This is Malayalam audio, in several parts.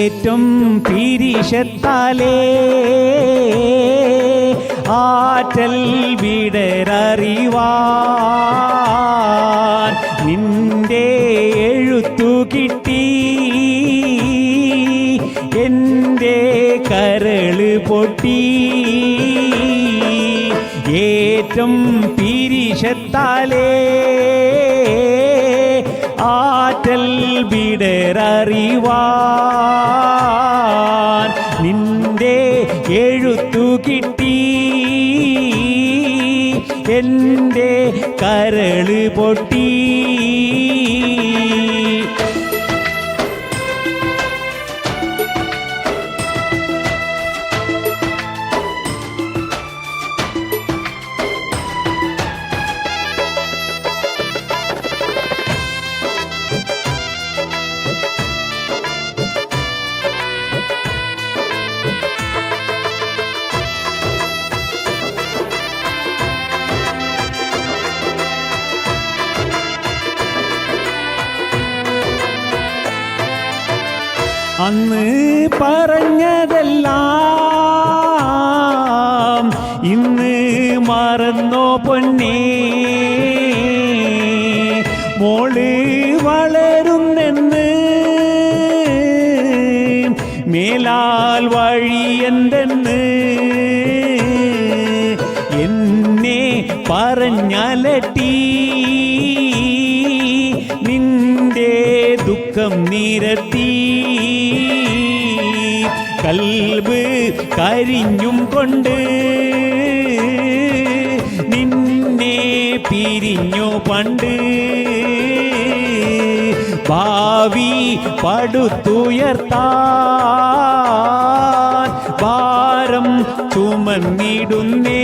ഏറ്റും പിരിശത്താലേ ആറ്റൽ വിടരറിവാൻ നിന്റെ എഴുത്തു കിട്ടി എൻ്റെ കരള് പൊട്ടി ഏറ്റം പിരിശത്താലേ ആറ്റൽ വിടരറിവാൻ നിന്റെ എഴുത്തു കിട്ടി എൻ്റെ കരള് പൊട്ടി അന്ന് പറഞ്ഞതെല്ലാം ഇന്ന് മറന്നോ പൊന്നേ മോള് വളരുന്നെന്ന് മേലാൽ വഴി എന്തെന്ന് എന്നെ പറഞ്ഞലട്ടി നിന്റെ ദുഃഖം നിരത്തി കൽബ് കരിഞ്ഞും കൊണ്ട് നിന്നെ പിരിഞ്ഞു പണ്ട് ഭാവി പടുത്തുയർത്താൻ ഭാരം ചുമന്നിടുന്നേ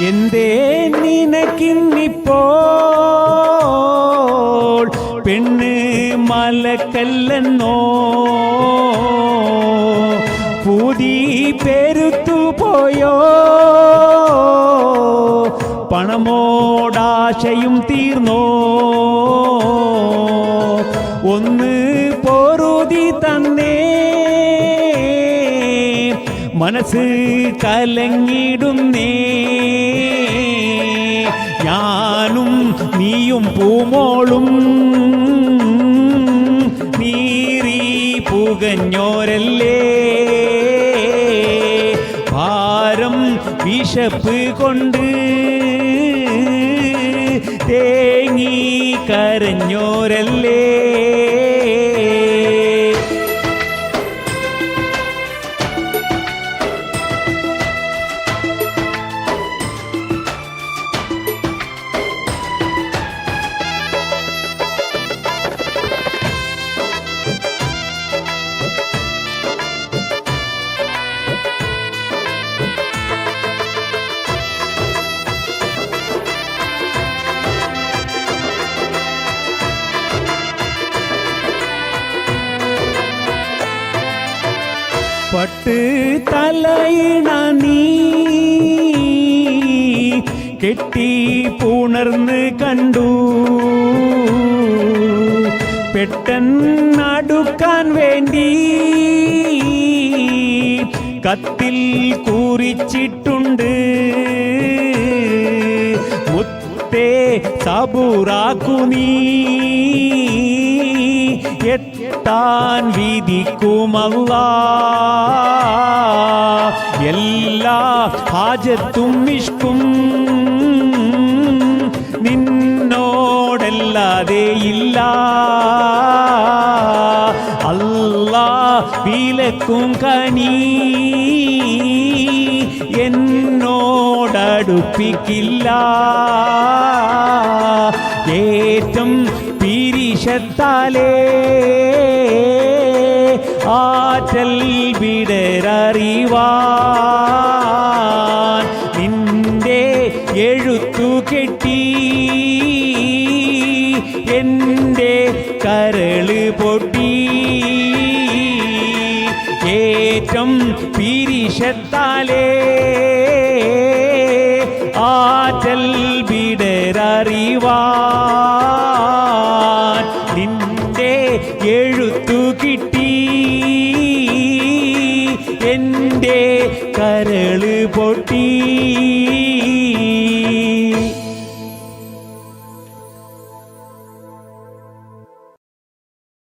എന്തേ നിനക്കിന്നിപ്പോൾ പെണ്ണ് മലക്കല്ലെന്നോ പൂതി പെരുത്തുപോയോ പണമോടാശയും തീർന്നോ ഒന്ന് പൊറുതി തന്നേ മനസ്സ് കലങ്ങിടുന്നേ ഞാനും നീയും പൂമോളും നീറി പുകഞ്ഞോരല്ലേ ഭാരം വിശപ്പ് കൊണ്ട് തേങ്ങി കരഞ്ഞോരല്ലേ പട്ട് തലയിണ നീ കെട്ടി പുണർന്ന് കണ്ടു പെട്ടെന്നടുക്കാൻ വേണ്ടി കത്തിൽ കുറിച്ചിട്ടുണ്ട് മുത്തേ സബൂറാക്കു നീ എത്താൻ വിധിക്കുമല്ലാഹ് എല്ലാ ഹാജത്തും ഇഷ്കും നിന്നോടല്ലാതെ ഇല്ല അല്ലാഹ് വിലക്കും കനി എന്നോടടുപ്പിക്കില്ല ഏറ്റം പിരി പീരിഷത്താലേ ആറ്റൽ വിടരറിവാൻ നിന്റെ എഴുത്തു കെട്ടി എൻ്റെ കരള് പൊട്ടി ഏറ്റം പീരിഷത്താലേ ആറ്റൽ